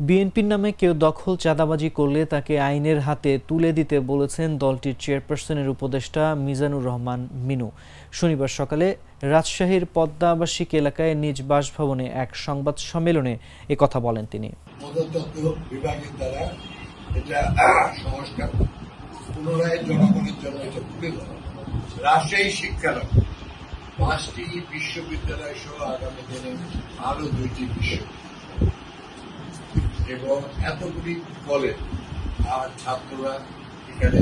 বিএনপির নামে কেউ দখল চাঁদাবাজি করলে তাকে আইনের হাতে তুলে দিতে বলেছেন দলটির চেয়ারপারসনের উপদেষ্টা মিজানুর রহমান মিনু। শনিবার সকালে রাজশাহীর পদ্মা আবাসিক এলাকায় নিজ বাসভবনে এক সংবাদ সম্মেলনে একথা বলেন তিনি। প্রত্নতত্ত্ব বিভাগের দ্বারা এটা সংস্কার পুনরায় জনগণের জন্য এটা তুলে ধরা। রাজশাহী শিক্ষালয় 5টি বিশ্ববিদ্যালয় সহ আগামী দিনে আরো 2টি বিশ্ববিদ্যালয় এবং এতগুলি কলেজ আর ছাত্ররা এখানে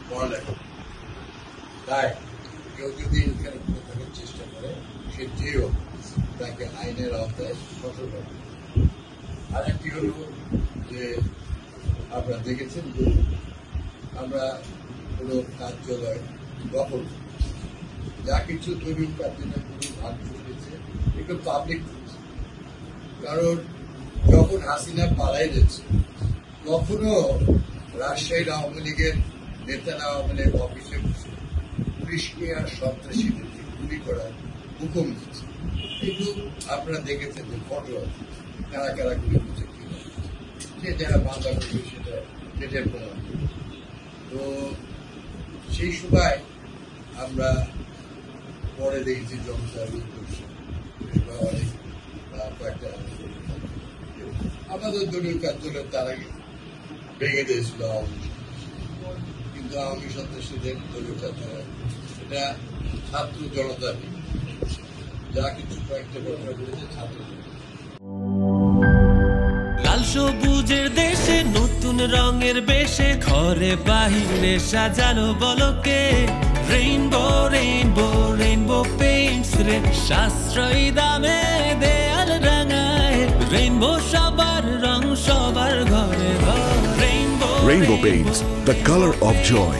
পড়ালেখা। তাই কেউ যদি এখানে করে থাকার চেষ্টা করে সে যেও তাকে আইনের আওতায় কঠোর হবে। আর একটি হল যে আপনারা দেখেছেন যে আমরা কোনো কার্যালয় দখল যা কিছু দলীয় কার্যালয় ভাঙচুর হয়েছে এগুলো পাবলিক করেছে। কারণ যখন হাসিনা পালাই যাচ্ছে তখনও রাজশাহীর আওয়ামী লীগের নেতারা আওয়ামী লীগ অফিসে বসে পুলিশকে আর সন্ত্রাসীদেরকে গুলি করার হুকুম দিচ্ছে। এগুলো আপনারা দেখেছেন যে ফটো কারা কারা গুলি করছে কিনা, যে যারা বাধা করবে সেটার প্রমাণ। তো সেই সময় আমরা পরে দেখেছি জনতা করছে অনেক কয়েকটা আমাদের দলীয় কার্যালয় তার আগে ভেঙে দিয়েছিল আওয়ামী, কিন্তু আওয়ামী সন্ত্রাসীদের দলীয় কার্যালয় এটা ছাত্র জনতা যা কিছু কয়েকটা ঘটনা ঘটেছে ছাত্র। লাল সবুজের দেশে নতুন রঙের বেশে ঘরে বাহিরে সাজানো বলকে রেইনবো রেইনবো রেইনবো পেইন্টস রে সাশ্রয়ী দামে দেয়াল রাঙায় রেইনবো সবার রং সবার ঘরে ঘরে Rainbow Rainbow Paints, the color of joy.